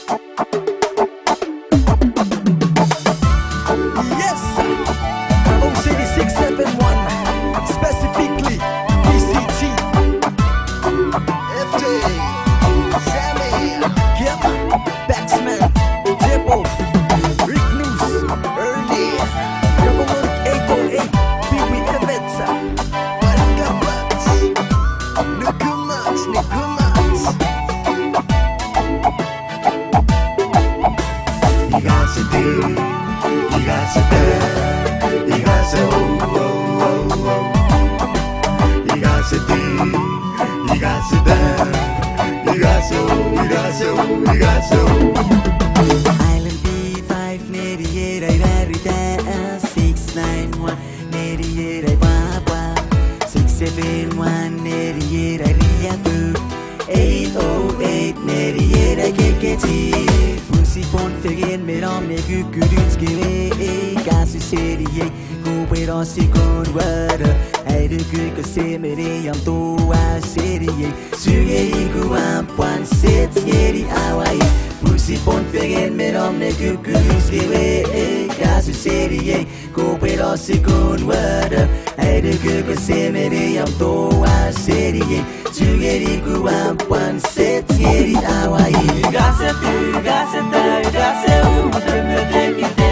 Yes, Kapong City 671, specifically PCT, FJ, Sammy, Kim, Baxman, Dipple, Rick News, Early, Kapong 808, Pee-wee Events, Barangabats, Nukumats, Nukumats. You got to do, you got to do, you got to oh, oh, oh, oh. You got to do, you got to do, you got to, you got to, you got to. Island B5 88 I very there 691 88 I Papa 671 88 I Riatu 808 88 I KKT Pussy phone figin me rom ne kukurutski gasu serie Kupe rosi kun wada ai du kuka se me re yam to a serie Suye ku am pan set yeri awai Pussy phone figin me rom ne kukurutski gasu serie Kupe rosi kun wada ai du kuka se me re yam to a serie Suye ku am pan set yeri awai Gasa tu gasa ta gasa me tekete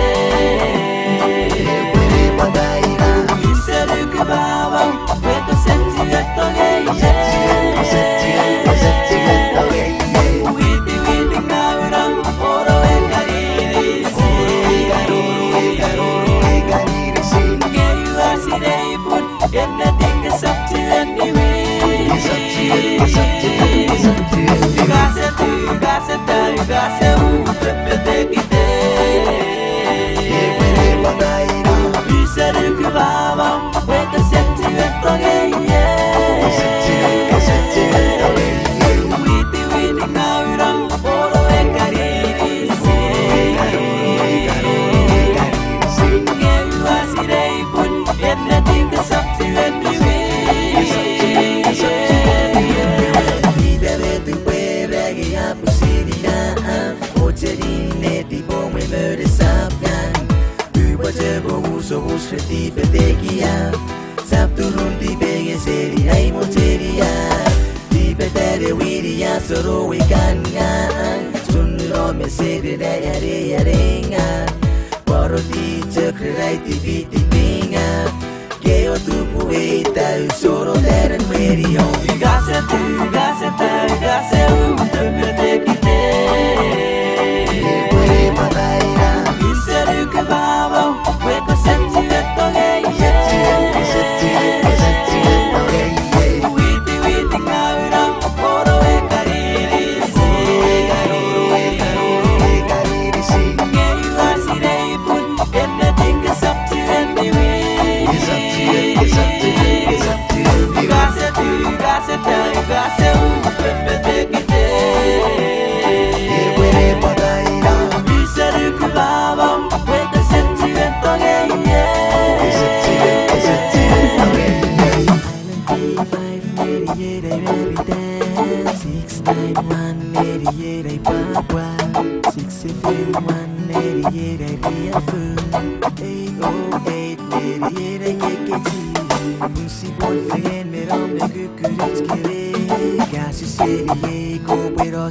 Di petekia Sabturun di pengen seri ai moteria Di petere wiria soro ikangan Sunro me seri daya rea renga Poro di cekrai di biti pinga Keo tupu eta soro teren merio Gasa tu gasa ta gasa petekite Puede mataira Bisa duka babau Weko senti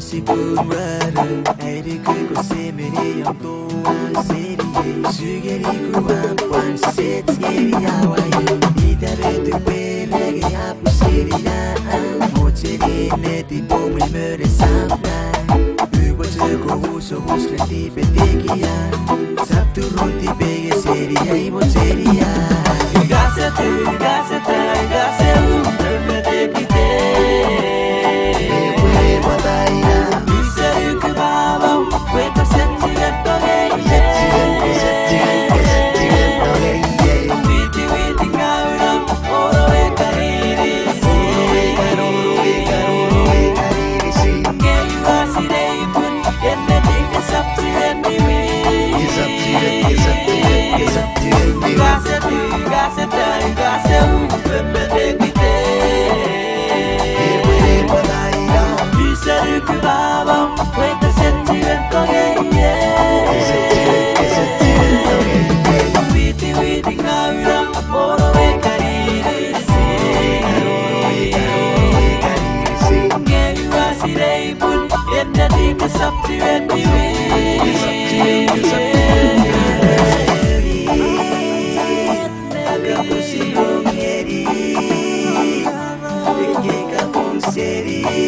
Si kurwara Aire kuko semere yang toa serie Sugeri kuampan set yeri awai Ida betu pelege apu seria Mocheri neti pome mere sapna Uwa teko uso uskreti petekia Sabtu runti pege seri hai mocheria Gasa tu, gasa ta, gasa petekite Gasa tu, gasa ta, gasa petekite City.